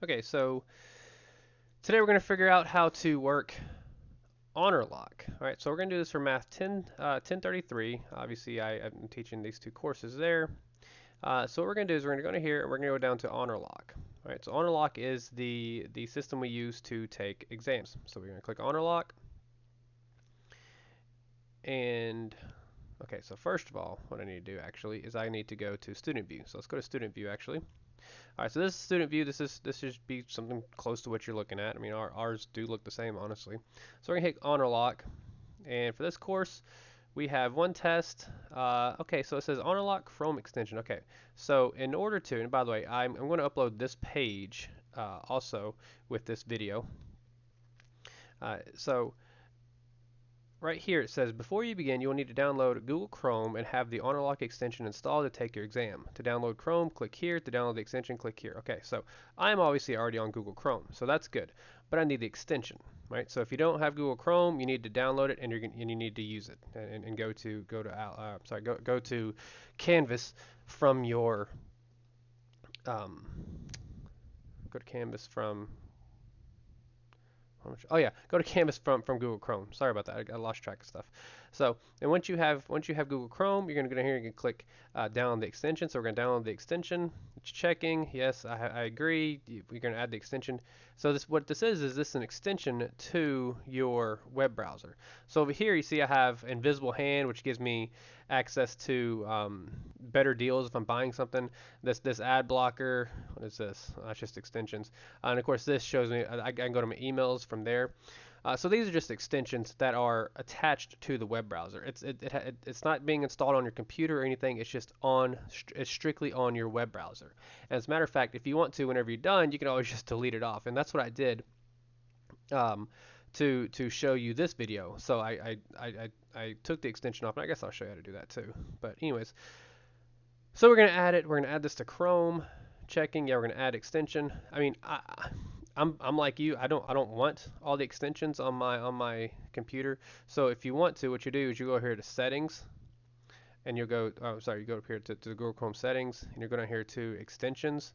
Okay, so today we're going to figure out how to work Honorlock. All right, so we're going to do this for Math 1033. Obviously, I'm teaching these two courses there. So what we're going to do is we're going to go to here and we're going to go down to Honorlock. All right, so Honorlock is the system we use to take exams. So we're going to click Honorlock. And okay, so first of all, what I need to do actually is I need to go to Student View. So let's go to Student View actually. All right, so this is student view. This should be something close to what you're looking at. I mean, ours do look the same, honestly. So we're gonna hit honor lock, and for this course, we have one test. Okay, so it says honor lock Chrome extension. Okay, so in order to, and by the way, I'm going to upload this page also with this video. So right here it says before you begin, you will need to download Google Chrome and have the Honorlock extension installed to take your exam. To download Chrome, click here. To download the extension, click here. Okay, so I'm obviously already on Google Chrome, so that's good. But I need the extension, right? So if you don't have Google Chrome, you need to download it and you need to use it and go to Canvas from your um, go to Canvas from oh yeah, go to Canvas from Google Chrome. Sorry about that. I lost track of stuff. So, and once you have Google Chrome, you're going to go here and you can click download the extension. So we're going to download the extension. It's checking. Yes, I agree. We're going to add the extension. So what this is this an extension to your web browser. So over here you see I have Invisible Hand, which gives me access to better deals if I'm buying something. This ad blocker. What is this? That's just extensions. And of course, this shows me I can go to my emails from there. So these are just extensions that are attached to the web browser. It's not being installed on your computer or anything. It's just it's strictly on your web browser. And as a matter of fact, if you want to, whenever you're done, you can always just delete it off. And that's what I did um, to show you this video. So I took the extension off, and I guess I'll show you how to do that too. But anyways, so we're gonna add it. We're gonna add this to Chrome. Checking. Yeah, we're gonna add extension. I mean, I'm like you. I don't want all the extensions on my computer. So if you want to, what you do is you go here to settings, and you'll go. Oh, sorry, you go up here to Google Chrome settings, and you're going here to extensions,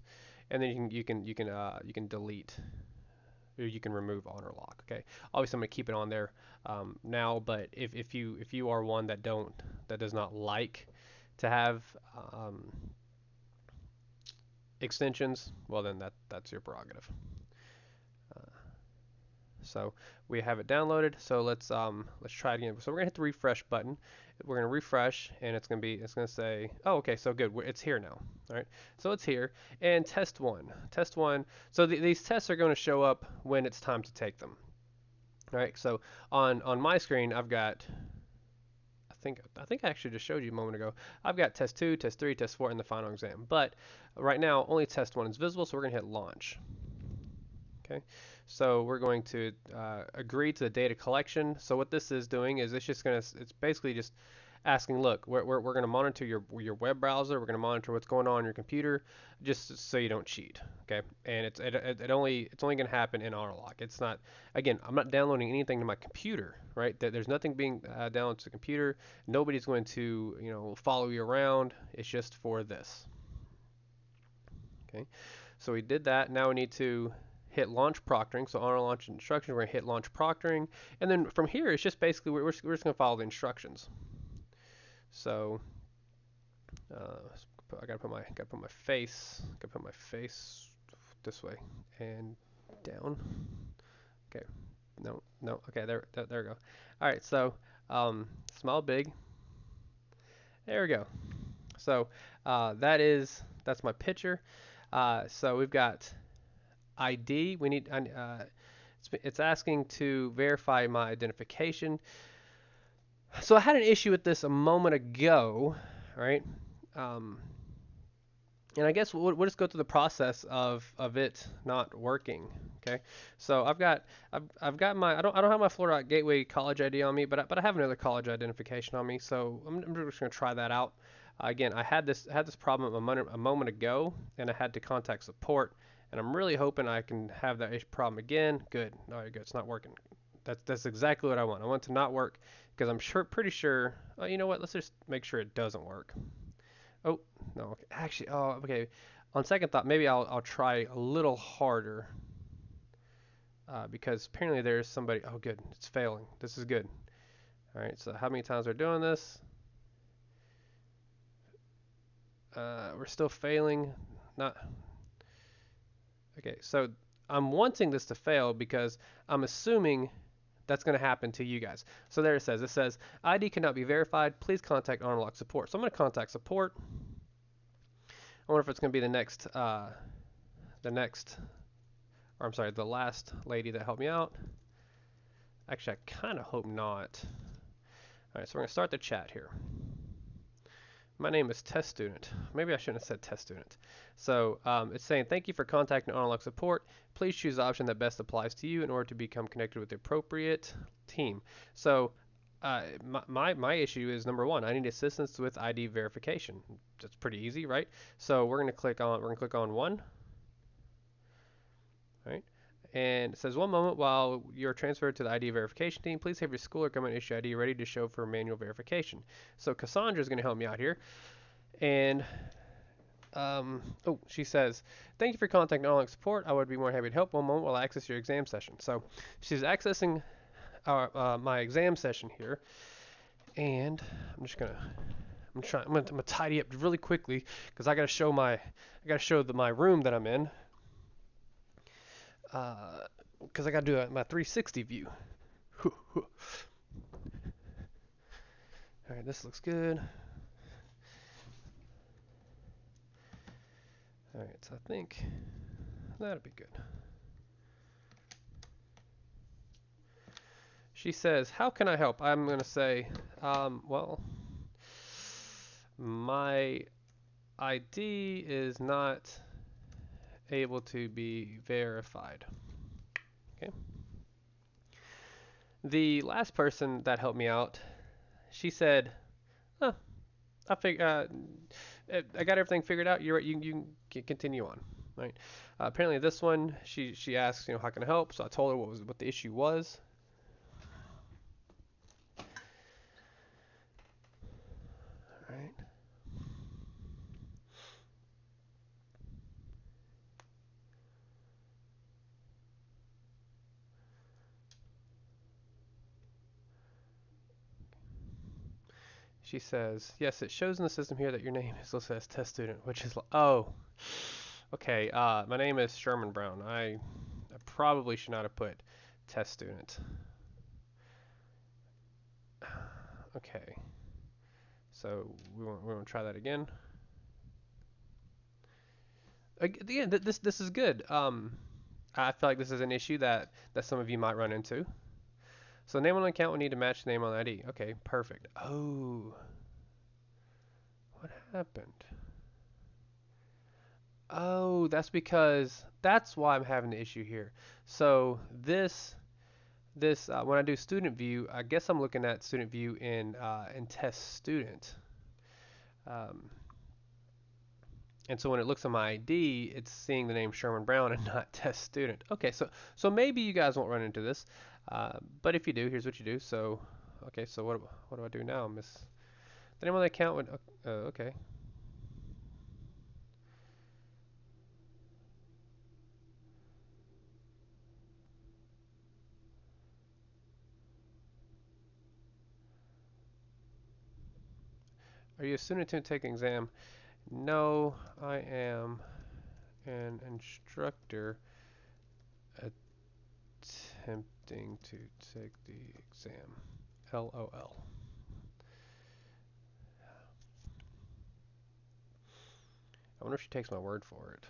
and then you can delete or you can remove Honorlock. Okay. Obviously, I'm gonna keep it on there now, but if you are one that does not like to have um, extensions, well then that's your prerogative. So we have it downloaded. So let's try it again. So we're gonna hit the refresh button. We're gonna refresh, and it's gonna say, oh, okay, so good. It's here now. All right, so it's here. And test one, test one. So these tests are gonna show up when it's time to take them. All right. So on my screen, I've got. I think I actually just showed you a moment ago. I've got test 2, test 3, test 4, and the final exam. But right now, only test 1 is visible, so we're gonna hit launch. Okay, so we're going to agree to the data collection. So what this is doing is it's basically just asking, look, we're going to monitor your web browser. We're going to monitor what's going on your computer, just so you don't cheat. Okay, and it's only going to happen in Honorlock. It's not, again, I'm not downloading anything to my computer, right? There's nothing being downloaded to the computer. Nobody's going to follow you around. It's just for this. Okay, so we did that. Now we need to hit launch proctoring. So on our launch instructions, we're going to hit launch proctoring. And then from here, it's just basically, we're just going to follow the instructions. So I got to put my face this way and down. Okay. No. Okay, there we go. All right, so small, big. There we go. So that's my picture. So we've got ID. We need it's asking to verify my identification. So I had an issue with this a moment ago, right? Um, and I guess we'll just go through the process of it not working. Okay, so I've got my I don't have my Florida Gateway college ID on me, but I have another college identification on me. So I'm just gonna try that out. Again, I had this problem a moment ago, and I had to contact support. And I'm really hoping I can have that problem again. Good. All right, good. It's not working. That's exactly what I want. I want it to not work because I'm pretty sure. Oh, you know what? Let's just make sure it doesn't work. Oh no. Okay. Actually, oh okay. On second thought, maybe I'll try a little harder because apparently there's somebody. Oh, good, it's failing. This is good. All right, so how many times we're doing this? We're still failing. Not okay. So I'm wanting this to fail because I'm assuming that's going to happen to you guys. So there it says. It says ID cannot be verified. Please contact Honorlock support. So I'm going to contact support. I wonder if it's going to be the last lady that helped me out. Actually, I kind of hope not. All right, so we're going to start the chat here. My name is Test Student. Maybe I shouldn't have said Test Student. So it's saying, thank you for contacting Unlock Support. Please choose the option that best applies to you in order to become connected with the appropriate team. So my issue is number one, I need assistance with ID verification. That's pretty easy, right? So we're going to click on one, right? And it says, one moment while you're transferred to the ID verification team, please have your school or government issue ID ready to show for manual verification. So Cassandra is going to help me out here. And she says, thank you for contacting Online Support. I would be more happy to help. One moment while I access your exam session. So she's accessing my exam session here. And I'm gonna tidy up really quickly because I gotta show my room that I'm in. Because I gotta do my 360 view. All right, this looks good. All right, so I think that'll be good. She says, how can I help? I'm gonna say, well, my ID is not able to be verified. Okay. The last person that helped me out, she said, oh, I got everything figured out. You're right. You can continue on. Right. Apparently, this one, she asked, how can I help? So I told her what the issue was. All right. She says, yes, it shows in the system here that your name is listed as test student, which is, oh, okay. My name is Sherman Brown. I probably should not have put test student. Okay. So we want to try that again. Again, this is good. I feel like this is an issue that some of you might run into. So name on the account will need to match the name on the ID. Okay, perfect. Oh, what happened? Oh, that's why I'm having the issue here. So this when I do student view, I guess I'm looking at student view in test student. And so when it looks at my ID, it's seeing the name Sherman Brown and not test student. Okay, so maybe you guys won't run into this, but if you do, here's what you do. So okay, so what do I do now, Miss? The name on the account would okay. Are you a student to take an exam? No, I am an instructor attempting to take the exam. LOL. I wonder if she takes my word for it.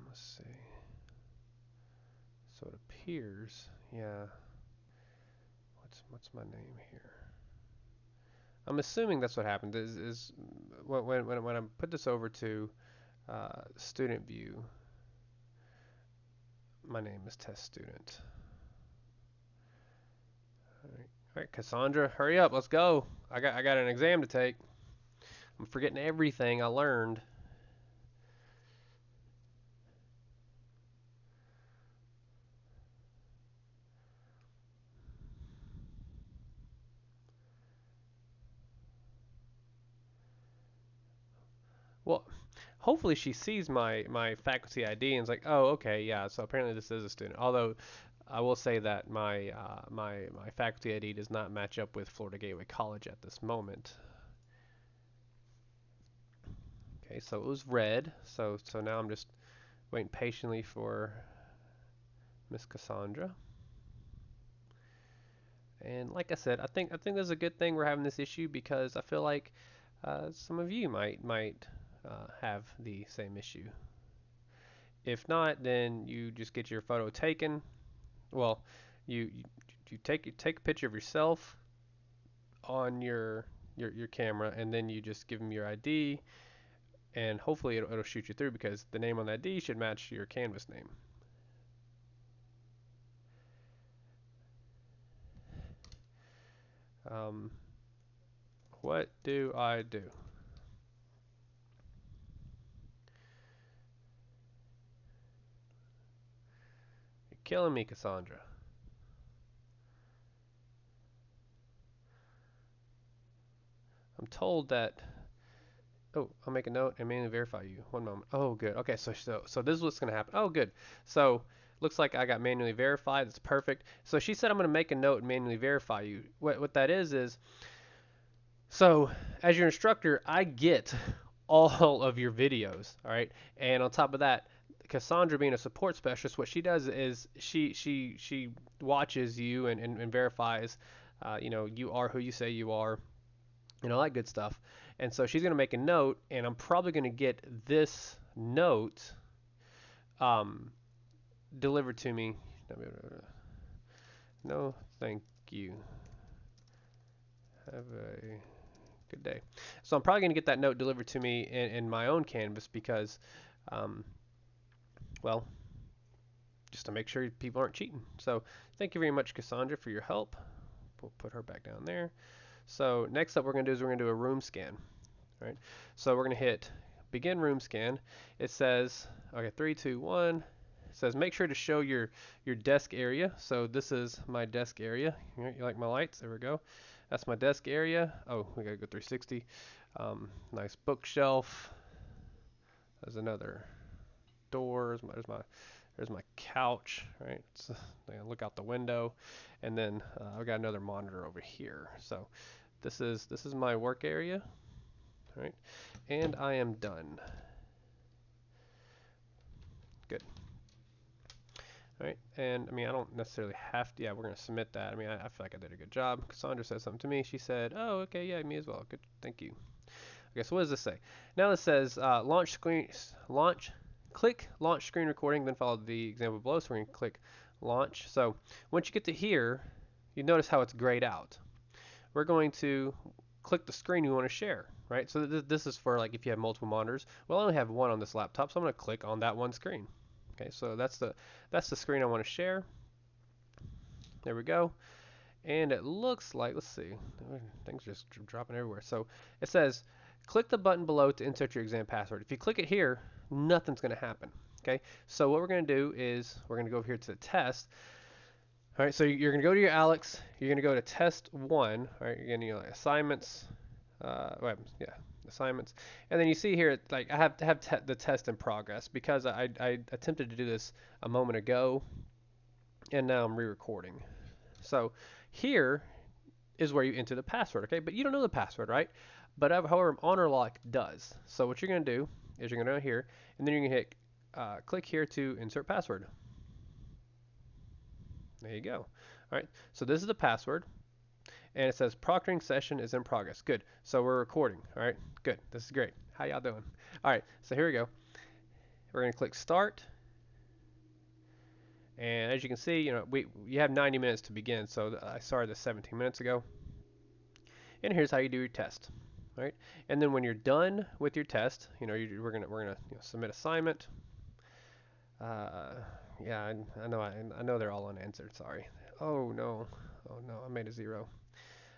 Let's see. So it appears, yeah. What's my name here? I'm assuming that's what happened. Is when I put this over to student view, my name is test student. All right, Cassandra, hurry up, let's go. I got an exam to take. I'm forgetting everything I learned. Well, hopefully she sees my faculty ID and is like, oh, okay, yeah. So apparently this is a student. Although I will say that my faculty ID does not match up with Florida Gateway College at this moment. Okay, so it was red. So now I'm just waiting patiently for Miss Cassandra. And like I said, I think this is a good thing we're having this issue because I feel like some of you might have the same issue. If not, then you just get your photo taken. Well, you take a picture of yourself on your camera, and then you just give them your ID, and hopefully it'll shoot you through because the name on the ID should match your Canvas name. Um, what do I do? You're killing me, Cassandra. I'm told that. Oh, I'll make a note and manually verify you. One moment. Oh, good. Okay, so this is what's gonna happen. Oh, good. So looks like I got manually verified. That's perfect. So she said I'm gonna make a note and manually verify you. What that is so as your instructor, I get all of your videos. All right, and on top of that, Cassandra being a support specialist, what she does is she watches you and verifies, you are who you say you are, all that good stuff. And so she's going to make a note, and I'm probably going to get this note um, delivered to me. No, thank you. Have a good day. So I'm probably going to get that note delivered to me in my own Canvas because, um, well, just to make sure people aren't cheating. So thank you very much, Cassandra, for your help. We'll put her back down there. So next up, we're going to do is we're going to do a room scan. Right? So we're going to hit begin room scan. It says, okay, 3, 2, 1. It says make sure to show your desk area. So this is my desk area. You like my lights? There we go. That's my desk area. Oh, we got to go 360. Nice bookshelf. There's another door. There's my couch, right? So, look out the window, and then I've got another monitor over here. So this is my work area, right? And I am done. Good. All right, and I mean I don't necessarily have to. Yeah, we're gonna submit that. I mean I feel like I did a good job. Cassandra said something to me. She said, "Oh, okay, yeah, me as well. Good, thank you." Okay, so what does this say? Now it says launch screen, launch, click launch screen recording, then follow the example below. So we're gonna click launch. So once you get to here, you notice how it's grayed out. We're going to click the screen we want to share, right? So this is for like if you have multiple monitors. Well, I only have one on this laptop, so I'm going to click on that one screen. Okay, so that's the screen I want to share. There we go. And it looks like, let's see, things just dropping everywhere. So it says, click the button below to insert your exam password. If you click it here, nothing's going to happen. Okay, so what we're going to do is we're going to go over here to the test. All right, so you're going to go to your Alex. You're going to go to test 1. All right, you're going to like assignments. Yeah, assignments. And then you see here, like I have to have the test in progress because I attempted to do this a moment ago, and now I'm re-recording. So here is where you enter the password, okay? But you don't know the password, right? But however, Honorlock does. So what you're going to do is you're going to go here, and then you're going to hit click here to insert password. There you go. All right, so this is the password, and it says proctoring session is in progress. Good. So we're recording. All right, good. This is great. How y'all doing? All right, so here we go. We're going to click start. And as you can see, you have 90 minutes to begin. So I started this 17 minutes ago. And here's how you do your test. All right. And then when you're done with your test, we're gonna submit assignment. Yeah, I know they're all unanswered. Sorry. Oh no. Oh no, I made a 0.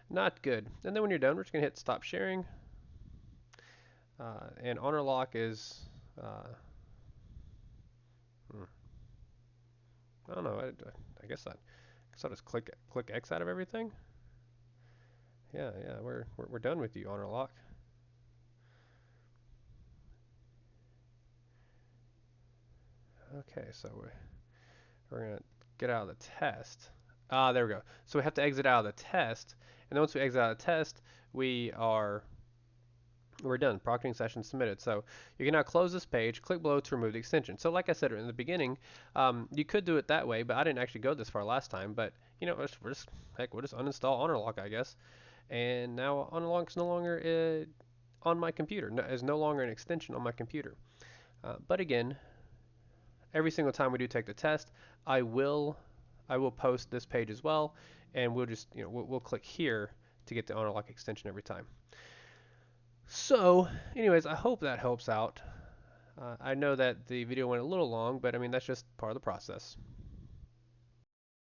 Not good. And then when you're done, we're just gonna hit stop sharing. And Honorlock is. Hmm, I don't know. I guess I'll just click X out of everything. Yeah, we're done with you, Honorlock. Okay, so we're gonna get out of the test. Ah, there we go. So we have to exit out of the test, and then once we exit out of the test, we're done. Proctoring session submitted. So you can now close this page, click below to remove the extension. So like I said in the beginning, you could do it that way, but I didn't actually go this far last time. But you know, we'll just uninstall Honorlock, I guess. And now Honorlock is no longer on my computer. No, is no longer an extension on my computer. But again, every single time we do take the test, I will I will post this page as well, and we'll just we'll click here to get the Honorlock extension every time. So, anyways, I hope that helps out. I know that the video went a little long, but I mean that's just part of the process.